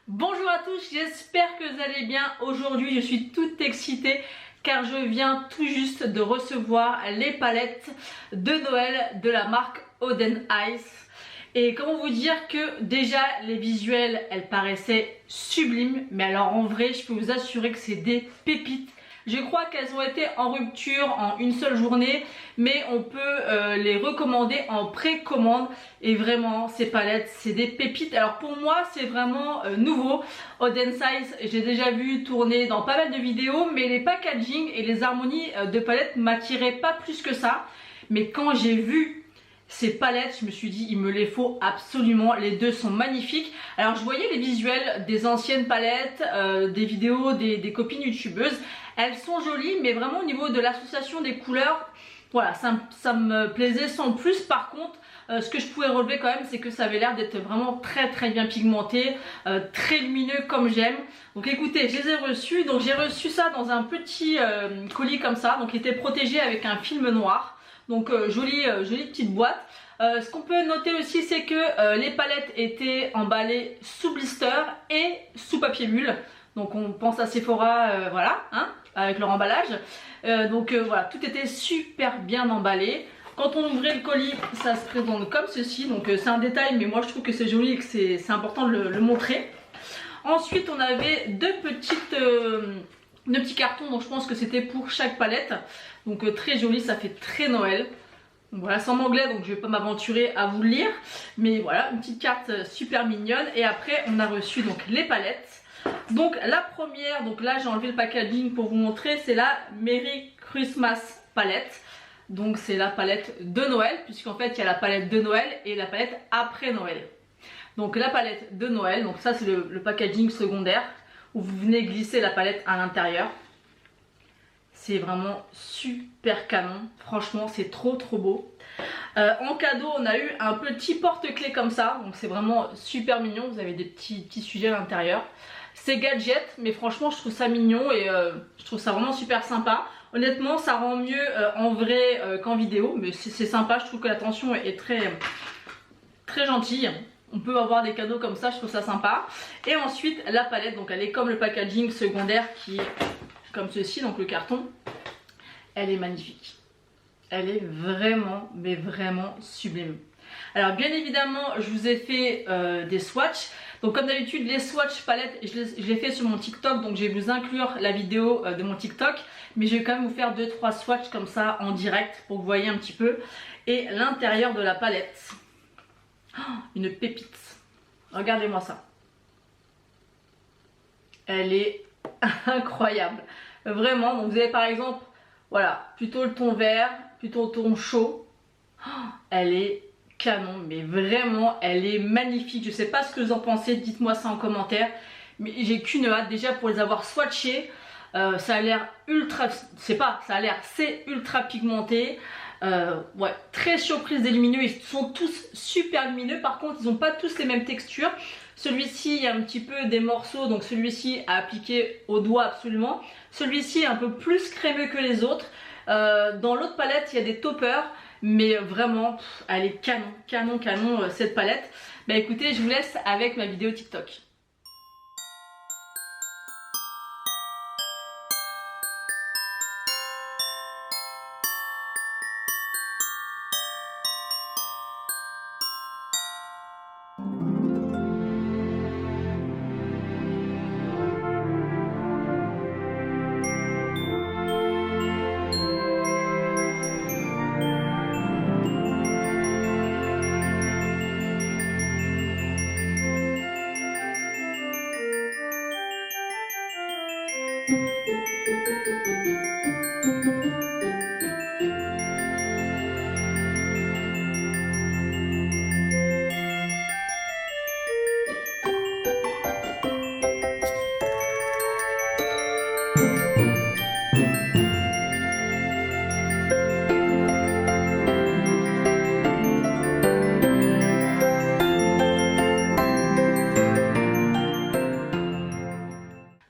Bonjour à tous, j'espère que vous allez bien. Aujourd'hui je suis toute excitée car je viens tout juste de recevoir les palettes de Noël de la marque Oden Ice. Et comment vous dire que déjà les visuels elles paraissaient sublimes, mais alors en vrai je peux vous assurer que c'est des pépites. Je crois qu'elles ont été en rupture en une seule journée, mais on peut les recommander en précommande. Et vraiment, ces palettes, c'est des pépites. Alors pour moi, c'est vraiment nouveau. Oden Ice, j'ai déjà vu tourner dans pas mal de vidéos, mais les packaging et les harmonies de palettes m'attiraient pas plus que ça. Mais quand j'ai vu ces palettes, je me suis dit il me les faut absolument, les deux sont magnifiques. Alors je voyais les visuels des anciennes palettes, des vidéos des copines youtubeuses, elles sont jolies mais vraiment au niveau de l'association des couleurs, voilà, ça me plaisait sans plus. Par contre ce que je pouvais relever quand même, c'est que ça avait l'air d'être vraiment très bien pigmenté, très lumineux comme j'aime. Donc écoutez, je les ai reçus, donc j'ai reçu ça dans un petit colis comme ça, donc il était protégé avec un film noir. Donc jolie petite boîte. Ce qu'on peut noter aussi, c'est que les palettes étaient emballées sous blister et sous papier bulle. Donc on pense à Sephora, voilà, hein, avec leur emballage. Voilà, tout était super bien emballé. Quand on ouvrait le colis, ça se présente comme ceci. Donc c'est un détail, mais moi je trouve que c'est joli et que c'est important de le montrer. Ensuite, on avait deux petits cartons, donc je pense que c'était pour chaque palette. Donc très joli, ça fait très Noël. Donc voilà, c'est en anglais, donc je vais pas m'aventurer à vous le lire. Mais voilà, une petite carte super mignonne. Et après, on a reçu donc les palettes. Donc la première, donc là j'ai enlevé le packaging pour vous montrer, c'est la Merry Christmas palette. Donc c'est la palette de Noël, puisqu'en fait il y a la palette de Noël et la palette après Noël. Donc la palette de Noël, donc ça c'est le packaging secondaire, où vous venez glisser la palette à l'intérieur. C'est vraiment super canon, franchement c'est trop beau. En cadeau on a eu un petit porte-clés comme ça, donc c'est vraiment super mignon, vous avez des petits sujets à l'intérieur. C'est gadget, mais franchement je trouve ça mignon et je trouve ça vraiment super sympa. Honnêtement ça rend mieux en vrai qu'en vidéo, mais c'est sympa, je trouve que l'attention est très gentille. On peut avoir des cadeaux comme ça, je trouve ça sympa. Et ensuite la palette, donc elle est comme le packaging secondaire qui est comme ceci, donc le carton. Elle est magnifique. Elle est vraiment, mais vraiment sublime. Alors bien évidemment, je vous ai fait des swatchs. Donc comme d'habitude, les swatchs palettes, je les fais sur mon TikTok. Donc je vais vous inclure la vidéo de mon TikTok. Mais je vais quand même vous faire 2-3 swatchs comme ça en direct pour que vous voyez un petit peu. Et l'intérieur de la palette. Oh, une pépite. Regardez-moi ça. Elle est incroyable. Vraiment, donc vous avez par exemple, voilà, plutôt le ton vert, plutôt le ton chaud. Oh, elle est canon, mais vraiment, elle est magnifique. Je sais pas ce que vous en pensez, dites-moi ça en commentaire. Mais j'ai qu'une hâte déjà pour les avoir swatchés. Ça a l'air ultra, c'est ultra pigmenté. Ouais, très surprise des lumineux, ils sont tous super lumineux. Par contre, ils n'ont pas tous les mêmes textures. Celui-ci, il y a un petit peu des morceaux, donc celui-ci à appliquer au doigt absolument. Celui-ci est un peu plus crémeux que les autres. Dans l'autre palette, il y a des toppers, mais vraiment, elle est canon cette palette. Bah écoutez, je vous laisse avec ma vidéo TikTok.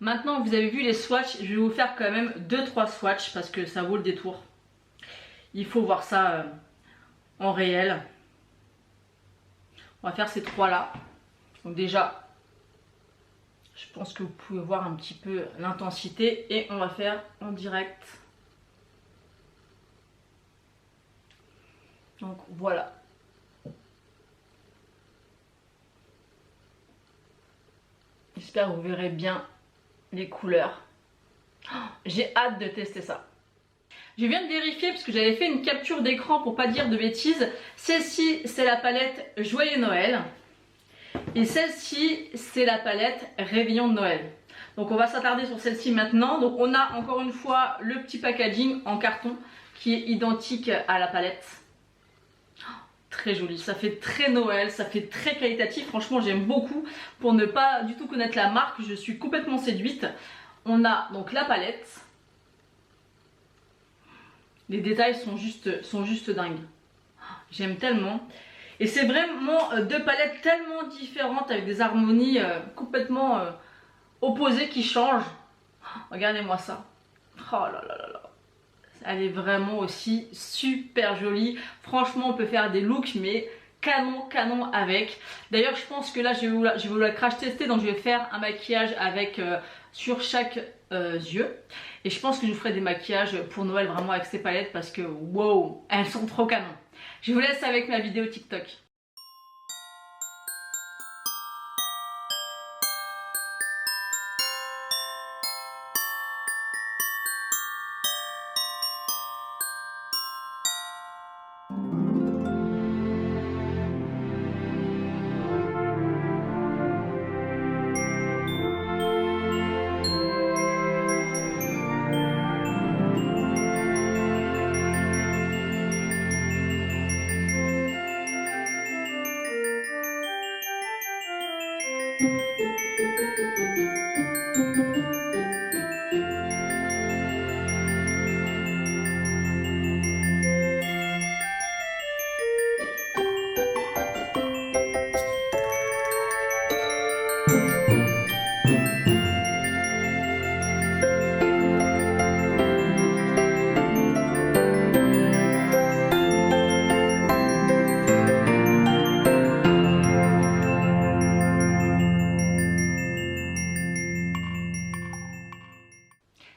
Maintenant que vous avez vu les swatchs, je vais vous faire quand même 2-3 swatchs parce que ça vaut le détour. Il faut voir ça en réel. On va faire ces trois là. Donc déjà, je pense que vous pouvez voir un petit peu l'intensité et on va faire en direct. Donc voilà. J'espère que vous verrez bien les couleurs. Oh, j'ai hâte de tester ça. Je viens de vérifier parce que j'avais fait une capture d'écran pour pas dire de bêtises. Celle-ci, c'est la palette Joyeux Noël. Et celle-ci, c'est la palette Réveillon de Noël. Donc on va s'attarder sur celle-ci maintenant. Donc on a encore une fois le petit packaging en carton qui est identique à la palette. Très joli, ça fait très Noël, ça fait très qualitatif, franchement j'aime beaucoup. Pour ne pas du tout connaître la marque, je suis complètement séduite. On a donc la palette. Les détails sont juste dingues. J'aime tellement. Et c'est vraiment deux palettes tellement différentes avec des harmonies complètement opposées qui changent. Regardez-moi ça. Oh là là là là. Elle est vraiment aussi super jolie. Franchement, on peut faire des looks, mais canon avec. D'ailleurs, je pense que là, je vais vous la crash tester. Donc, je vais faire un maquillage avec sur chaque yeux. Et je pense que je vous ferai des maquillages pour Noël vraiment avec ces palettes parce que wow, elles sont trop canon. Je vous laisse avec ma vidéo TikTok.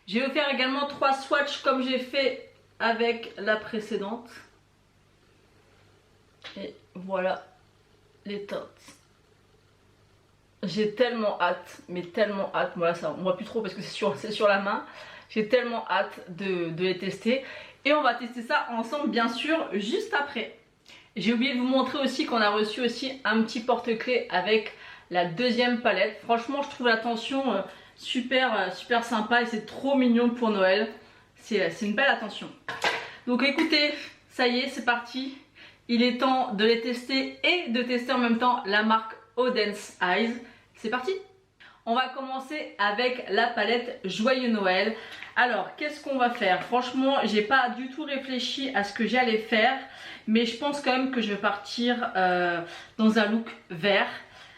Je vais vous faire également 3 swatchs comme j'ai fait avec la précédente. Et voilà les teintes. J'ai tellement hâte, mais tellement hâte. Voilà, ça, on voit plus trop parce que c'est sur la main. J'ai tellement hâte de les tester. Et on va tester ça ensemble, bien sûr, juste après. J'ai oublié de vous montrer aussi qu'on a reçu aussi un petit porte-clés avec la deuxième palette. Franchement, je trouve l'attention super sympa et c'est trop mignon pour Noël. C'est une belle attention. Donc écoutez, ça y est, c'est parti. Il est temps de les tester et de tester en même temps la marque Odense Eyes. C'est parti. On va commencer avec la palette Joyeux Noël. Alors, qu'est-ce qu'on va faire? Franchement, j'ai pas du tout réfléchi à ce que j'allais faire, mais je pense quand même que je vais partir dans un look vert.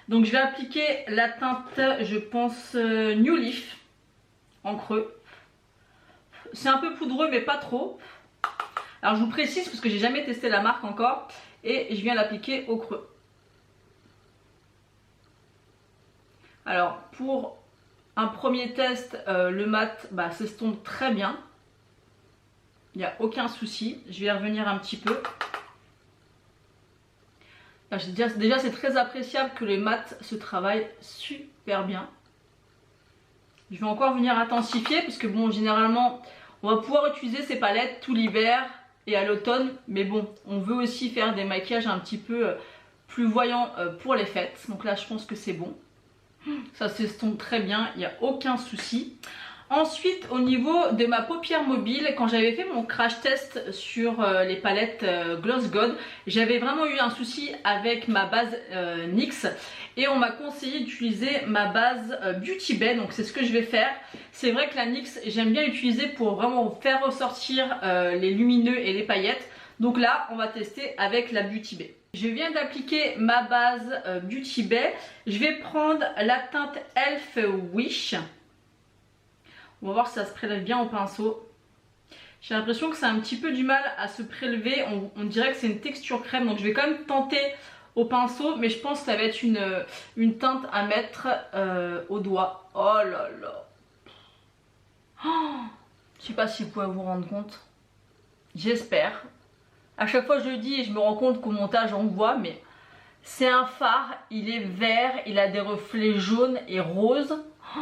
Donc, je vais appliquer la teinte, je pense, New Leaf en creux. C'est un peu poudreux, mais pas trop. Alors, je vous précise parce que j'ai jamais testé la marque encore et je viens l'appliquer au creux. Alors, pour un premier test, le mat s'estompe très bien. Il n'y a aucun souci. Je vais y revenir un petit peu. Déjà, c'est très appréciable que les mats se travaillent super bien. Je vais encore venir intensifier parce que bon, généralement, on va pouvoir utiliser ces palettes tout l'hiver et à l'automne. Mais bon, on veut aussi faire des maquillages un petit peu plus voyants pour les fêtes. Donc là, je pense que c'est bon. Ça s'estompe très bien, il n'y a aucun souci. Ensuite, au niveau de ma paupière mobile, quand j'avais fait mon crash test sur les palettes Gloss God, j'avais vraiment eu un souci avec ma base NYX et on m'a conseillé d'utiliser ma base Beauty Bay, donc c'est ce que je vais faire. C'est vrai que la NYX, j'aime bien l'utiliser pour vraiment faire ressortir les lumineux et les paillettes. Donc là, on va tester avec la Beauty Bay. Je viens d'appliquer ma base Beauty Bay. Je vais prendre la teinte Elf Wish. On va voir si ça se prélève bien au pinceau. J'ai l'impression que ça a un petit peu du mal à se prélever. On dirait que c'est une texture crème. Donc je vais quand même tenter au pinceau. Mais je pense que ça va être une teinte à mettre au doigt. Oh là là. Oh, je sais pas si vous pouvez vous rendre compte. J'espère. À chaque fois je le dis et je me rends compte qu'au montage on voit. Mais c'est un fard. Il est vert. Il a des reflets jaunes et roses. Oh,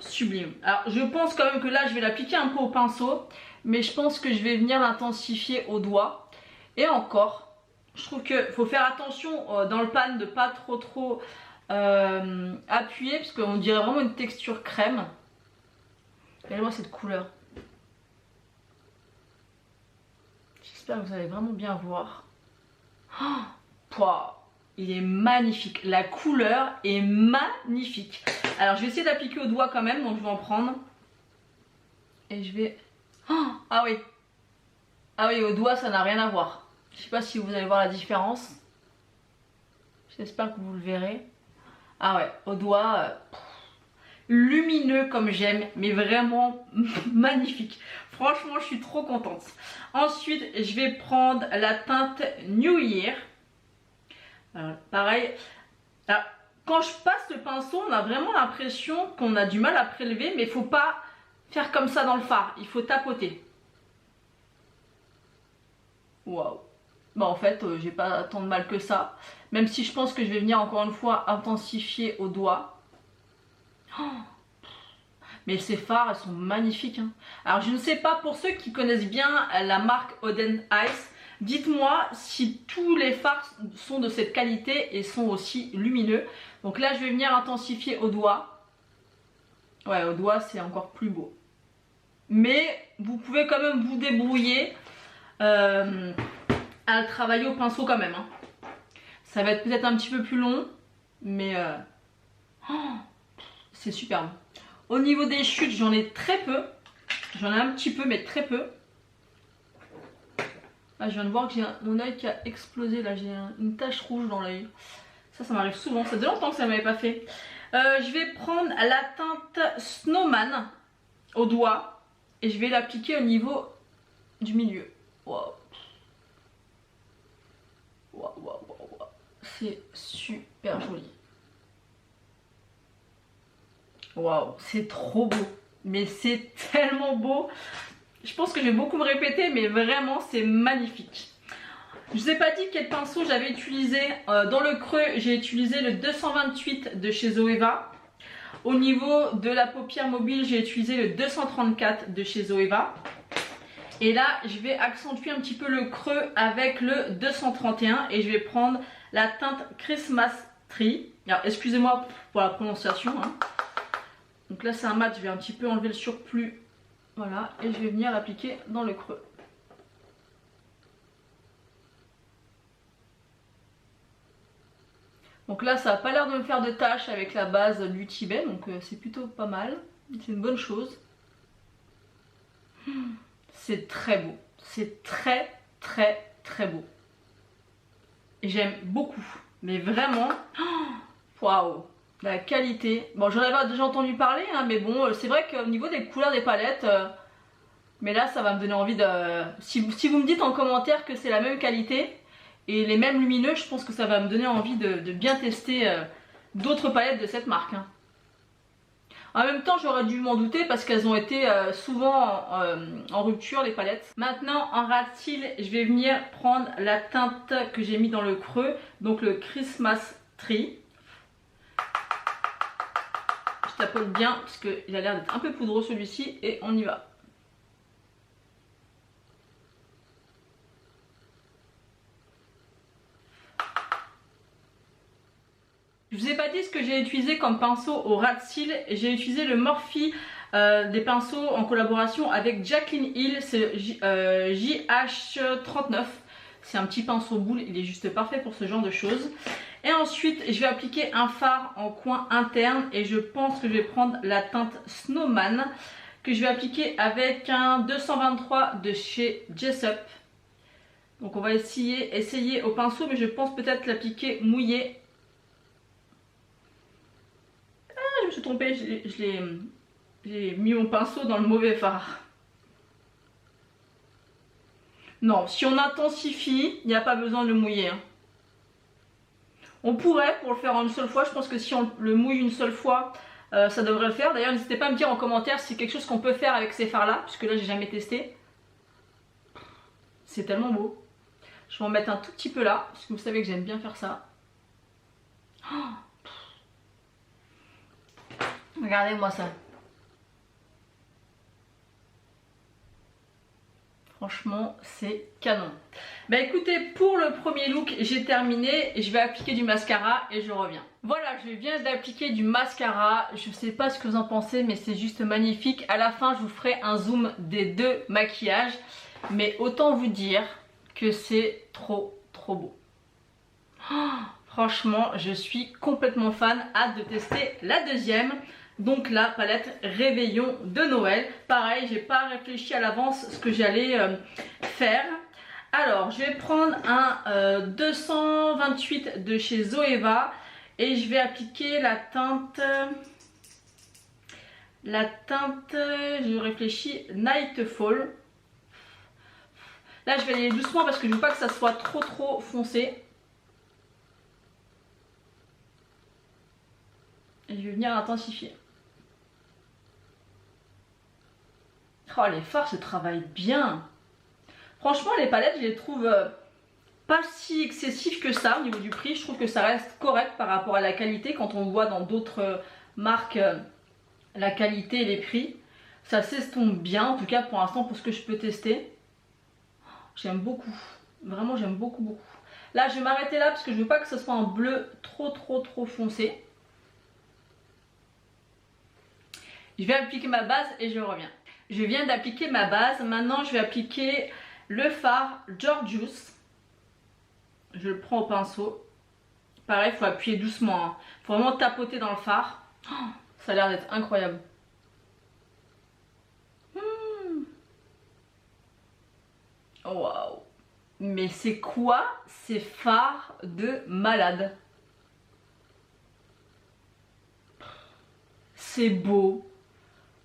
sublime. Alors je pense quand même que là je vais l'appliquer un peu au pinceau. Mais je pense que je vais venir l'intensifier au doigt. Et encore, je trouve qu'il faut faire attention dans le pan de pas trop appuyer. Parce qu'on dirait vraiment une texture crème. Regardez-moi cette couleur. J'espère que vous allez vraiment bien voir. Oh, pouah, il est magnifique. La couleur est magnifique. Alors je vais essayer d'appliquer au doigt quand même. Donc je vais en prendre. Et je vais... Oh, ah oui. Ah oui, au doigt ça n'a rien à voir. Je sais pas si vous allez voir la différence. J'espère que vous le verrez. Ah ouais, au doigt, lumineux comme j'aime, mais vraiment magnifique. Franchement, je suis trop contente. Ensuite, je vais prendre la teinte New Year. Alors, pareil. Alors, quand je passe le pinceau, on a vraiment l'impression qu'on a du mal à prélever, mais il faut pas faire comme ça dans le fard. Il faut tapoter. Waouh. Bon, en fait, j'ai pas tant de mal que ça. Même si je pense que je vais venir encore une fois intensifier au doigt. Oh, mais ces fards, elles sont magnifiques. Hein. Alors, je ne sais pas, pour ceux qui connaissent bien la marque Oden Ice, dites-moi si tous les fards sont de cette qualité et sont aussi lumineux. Donc là, je vais venir intensifier au doigt. Ouais, au doigt, c'est encore plus beau. Mais vous pouvez quand même vous débrouiller à le travailler au pinceau quand même. Hein. Ça va être peut-être un petit peu plus long, mais oh, c'est superbe. Au niveau des chutes, j'en ai très peu. J'en ai un petit peu, mais très peu. Ah, je viens de voir que j'ai mon œil qui a explosé. Là, j'ai une tache rouge dans l'œil. Ça m'arrive souvent. Ça fait longtemps que ça ne m'avait pas fait. Je vais prendre la teinte Snowman au doigt. Et je vais l'appliquer au niveau du milieu. Waouh. Waouh, waouh, waouh. C'est super joli. Waouh, c'est trop beau. Mais c'est tellement beau. Je pense que je vais beaucoup me répéter, mais vraiment, c'est magnifique. Je vous ai pas dit quel pinceau j'avais utilisé. Dans le creux, j'ai utilisé le 228 de chez Zoeva. Au niveau de la paupière mobile, j'ai utilisé le 234 de chez Zoeva. Et là, je vais accentuer un petit peu le creux avec le 231 et je vais prendre la teinte Christmas Tree. Alors, excusez-moi pour la prononciation. Hein. Donc là, c'est un mat, je vais un petit peu enlever le surplus. Voilà, et je vais venir l'appliquer dans le creux. Donc là, ça n'a pas l'air de me faire de taches avec la base du Tibet, donc c'est plutôt pas mal. C'est une bonne chose. C'est très beau. C'est très beau. J'aime beaucoup. Mais vraiment, waouh, la qualité. Bon, j'en avais déjà entendu parler, hein, mais bon, c'est vrai qu'au niveau des couleurs des palettes, mais là, ça va me donner envie de... Si vous me dites en commentaire que c'est la même qualité et les mêmes lumineux, je pense que ça va me donner envie de bien tester d'autres palettes de cette marque. Hein. En même temps, j'aurais dû m'en douter parce qu'elles ont été souvent en rupture, les palettes. Maintenant, en ras de cils, je vais venir prendre la teinte que j'ai mis dans le creux, donc le Christmas Tree. Je tapote bien parce qu'il a l'air d'être un peu poudreux celui-ci et on y va. Je vous ai pas dit ce que j'ai utilisé comme pinceau au ras de cils. J'ai utilisé le Morphe des pinceaux en collaboration avec Jaclyn Hill. C'est JH39. C'est un petit pinceau boule, il est juste parfait pour ce genre de choses. Et ensuite, je vais appliquer un fard en coin interne et je pense que je vais prendre la teinte Snowman que je vais appliquer avec un 223 de chez Jessup. Donc on va essayer au pinceau, mais je pense peut-être l'appliquer mouillé. Je me suis trompée, j'ai mis mon pinceau dans le mauvais fard. Non, si on intensifie, il n'y a pas besoin de le mouiller. Hein. On pourrait pour le faire en une seule fois. Je pense que si on le mouille une seule fois, ça devrait le faire. D'ailleurs, n'hésitez pas à me dire en commentaire si c'est quelque chose qu'on peut faire avec ces fards là, puisque là j'ai jamais testé. C'est tellement beau. Je vais en mettre un tout petit peu là, parce que vous savez que j'aime bien faire ça. Oh, regardez-moi ça. Franchement, c'est canon. Bah écoutez, pour le premier look, j'ai terminé. Je vais appliquer du mascara et je reviens. Voilà, je viens d'appliquer du mascara. Je sais pas ce que vous en pensez, mais c'est juste magnifique. À la fin, je vous ferai un zoom des deux maquillages. Mais autant vous dire que c'est trop beau. Oh, franchement, je suis complètement fan. Hâte de tester la deuxième. Donc la palette Réveillon de Noël. Pareil, j'ai pas réfléchi à l'avance ce que j'allais faire. Alors, je vais prendre un 228 de chez Zoeva et je vais appliquer la teinte. Je réfléchis, Nightfall. Là, je vais aller doucement parce que je veux pas que ça soit trop foncé. Et je vais venir intensifier. Oh, les fards se travaillent bien. Franchement, les palettes, je les trouve pas si excessifs que ça au niveau du prix. Je trouve que ça reste correct par rapport à la qualité. Quand on voit dans d'autres marques la qualité et les prix, ça s'estompe bien. En tout cas, pour l'instant, pour ce que je peux tester. J'aime beaucoup. Vraiment, j'aime beaucoup. Là, je vais m'arrêter là parce que je veux pas que ce soit un bleu trop foncé. Je vais appliquer ma base et je reviens. Je viens d'appliquer ma base. Maintenant, je vais appliquer le fard Gorgeous. Je le prends au pinceau. Pareil, il faut appuyer doucement. Hein. Il faut vraiment tapoter dans le fard. Oh, ça a l'air d'être incroyable. Waouh! Mais c'est quoi ces fards de malade? C'est beau.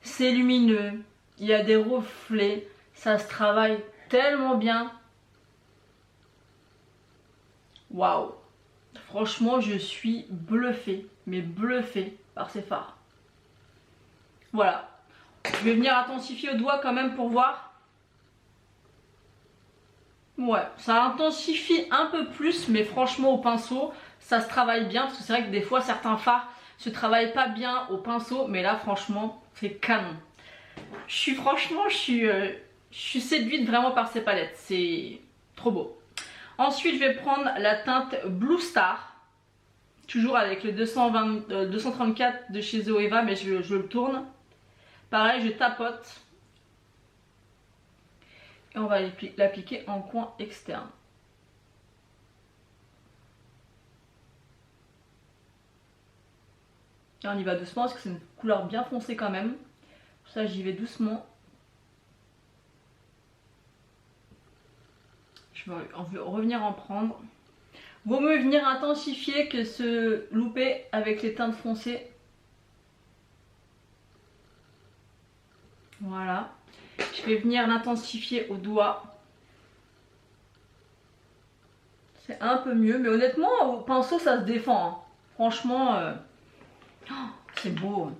C'est lumineux. Il y a des reflets. Ça se travaille tellement bien. Waouh! Franchement, je suis bluffée. Mais bluffée par ces fards. Voilà. Je vais venir intensifier au doigt quand même pour voir. Ouais, ça intensifie un peu plus, mais franchement au pinceau, ça se travaille bien. Parce que c'est vrai que des fois, certains fards se travaillent pas bien au pinceau. Mais là, franchement, c'est canon. Je suis séduite vraiment par ces palettes. C'est trop beau. Ensuite, je vais prendre la teinte Blue Star. Toujours avec le 234 de chez Zoeva, mais je le tourne. Pareil, je tapote. Et on va l'appliquer en coin externe. Et on y va doucement parce que c'est une couleur bien foncée quand même. Pour ça, j'y vais doucement. Je vais revenir en prendre. Vaut mieux venir intensifier que se louper avec les teintes foncées. Voilà. Je vais venir l'intensifier au doigt. C'est un peu mieux, mais honnêtement, au pinceau, ça se défend. Hein. Franchement, oh, c'est beau.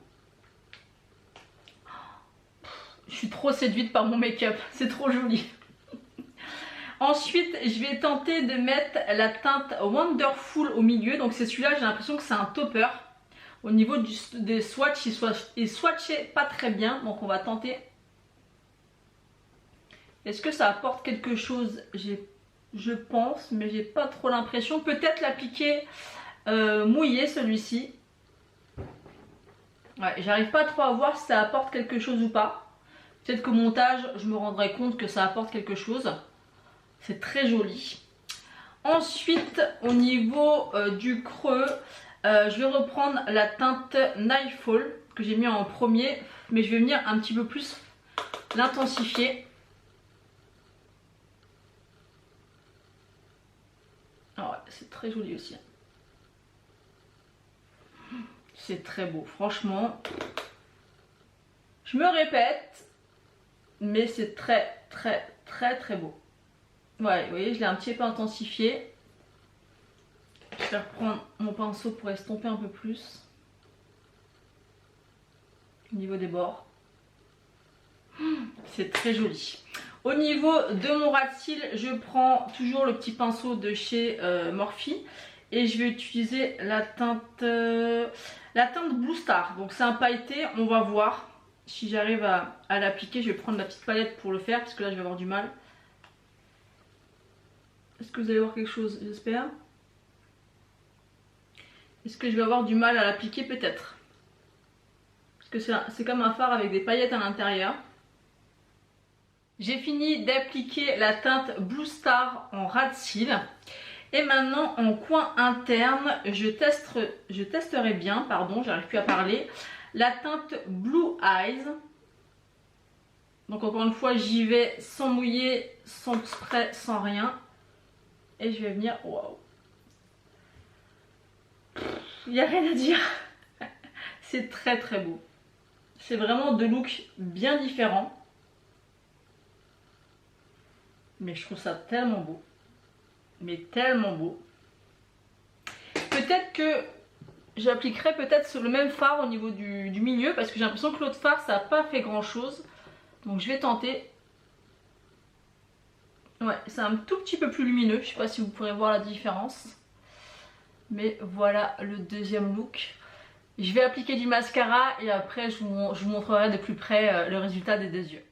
Je suis trop séduite par mon make-up. C'est trop joli. Ensuite, je vais tenter de mettre la teinte Wonderful au milieu. Donc c'est celui-là, j'ai l'impression que c'est un topper. Au niveau des swatchs, il swatchait pas très bien. Donc on va tenter. Est-ce que ça apporte quelque chose? Je pense, mais j'ai pas trop l'impression. Peut-être l'appliquer mouillé celui-ci. Ouais, j'arrive pas trop à voir si ça apporte quelque chose ou pas. Peut-être qu'au montage, je me rendrai compte que ça apporte quelque chose. C'est très joli. Ensuite, au niveau du creux, je vais reprendre la teinte Nightfall que j'ai mis en premier. Mais je vais venir un petit peu plus l'intensifier. Oh ouais, c'est très joli aussi. C'est très beau, franchement. Je me répète, mais c'est très beau. Ouais, vous voyez, je l'ai un petit peu intensifié. Je vais reprendre mon pinceau pour estomper un peu plus. Au niveau des bords. C'est très joli. Au niveau de mon ras de cils, je prends toujours le petit pinceau de chez Morphe. Et je vais utiliser la teinte Blue Star. Donc c'est un pailleté, on va voir si j'arrive à l'appliquer. Je vais prendre la petite palette pour le faire parce que là je vais avoir du mal. Est-ce que vous allez voir quelque chose? J'espère. Est-ce que je vais avoir du mal à l'appliquer? Peut-être. Parce que c'est comme un fard avec des paillettes à l'intérieur. J'ai fini d'appliquer la teinte Blue Star en ras de cils. Et maintenant en coin interne, je testerai bien, pardon, j'arrive plus à parler, la teinte Blue Eyes. Donc encore une fois, j'y vais sans mouiller, sans spray, sans rien. Et je vais venir, waouh. Il n'y a rien à dire. C'est très très beau. C'est vraiment deux looks bien différents. Mais je trouve ça tellement beau. Mais tellement beau. Peut-être que j'appliquerai peut-être sur le même fard au niveau du milieu. Parce que j'ai l'impression que l'autre fard ça n'a pas fait grand chose. Donc je vais tenter. Ouais, c'est un tout petit peu plus lumineux. Je sais pas si vous pourrez voir la différence. Mais voilà le deuxième look. Je vais appliquer du mascara et après je vous montrerai de plus près le résultat des deux yeux.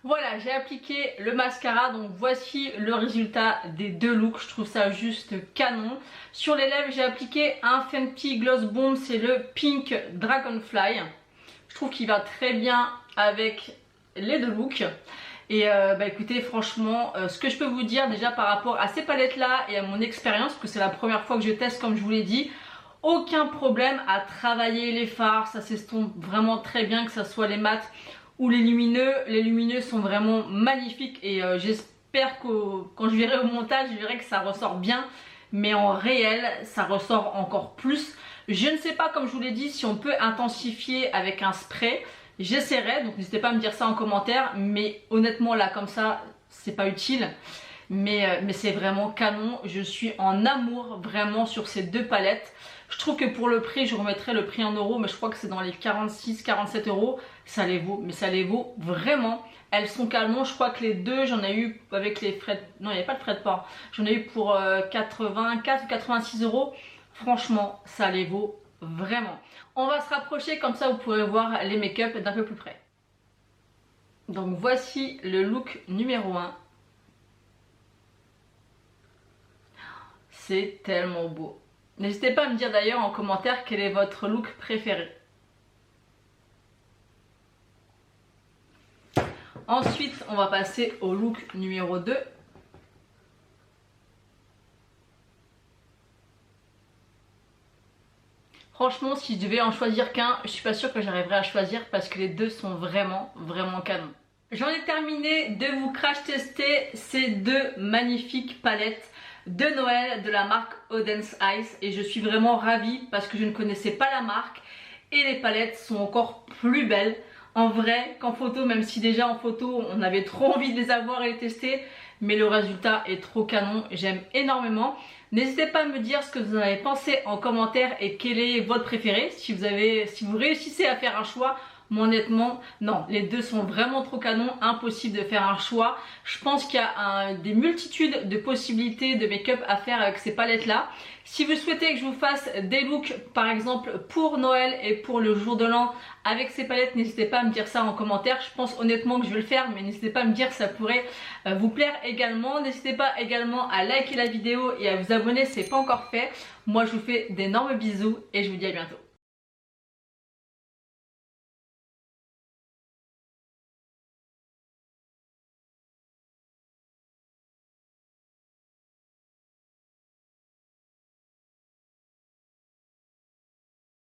Voilà, j'ai appliqué le mascara, donc voici le résultat des deux looks. Je trouve ça juste canon. Sur les lèvres, j'ai appliqué un Fenty Gloss Bomb, c'est le Pink Dragonfly. Je trouve qu'il va très bien avec les deux looks. Et bah écoutez, franchement, ce que je peux vous dire déjà par rapport à ces palettes là et à mon expérience, parce que c'est la première fois que je teste comme je vous l'ai dit, aucun problème à travailler les fards, ça s'estompe vraiment très bien, que ce soit les mats ou les lumineux. Les lumineux sont vraiment magnifiques et j'espère que quand je verrai au montage, je verrai que ça ressort bien, mais en réel, ça ressort encore plus. Je ne sais pas, comme je vous l'ai dit, si on peut intensifier avec un spray. J'essaierai, donc n'hésitez pas à me dire ça en commentaire, mais honnêtement là comme ça c'est pas utile, mais c'est vraiment canon. Je suis en amour vraiment sur ces deux palettes. Je trouve que pour le prix, je remettrai le prix en euros, mais je crois que c'est dans les 46-47 euros. Ça les vaut, mais ça les vaut vraiment. Elles sont canon, je crois que les deux, j'en ai eu avec les frais, non il n'y avait pas de frais de port, j'en ai eu pour 84 ou 86 euros. Franchement, ça les vaut vraiment. On va se rapprocher, comme ça vous pourrez voir les make-up d'un peu plus près. Donc voici le look numéro 1. C'est tellement beau. N'hésitez pas à me dire d'ailleurs en commentaire quel est votre look préféré. Ensuite, on va passer au look numéro 2. Franchement, si je devais en choisir qu'un, je suis pas sûre que j'arriverai à choisir parce que les deux sont vraiment, vraiment canons. J'en ai terminé de vous crash tester ces deux magnifiques palettes de Noël de la marque Odense Ice et je suis vraiment ravie parce que je ne connaissais pas la marque et les palettes sont encore plus belles en vrai qu'en photo, même si déjà en photo on avait trop envie de les avoir et les tester, mais le résultat est trop canon, j'aime énormément. N'hésitez pas à me dire ce que vous en avez pensé en commentaire et quel est votre préféré, si vous réussissez à faire un choix. Moi honnêtement, non, les deux sont vraiment trop canons, impossible de faire un choix. Je pense qu'il y a des multitudes de possibilités de make-up à faire avec ces palettes là. Si vous souhaitez que je vous fasse des looks par exemple pour Noël et pour le jour de l'an avec ces palettes, n'hésitez pas à me dire ça en commentaire. Je pense honnêtement que je vais le faire, mais n'hésitez pas à me dire que ça pourrait vous plaire également. N'hésitez pas également à liker la vidéo et à vous abonner si ce n'est pas encore fait. Moi je vous fais d'énormes bisous et je vous dis à bientôt.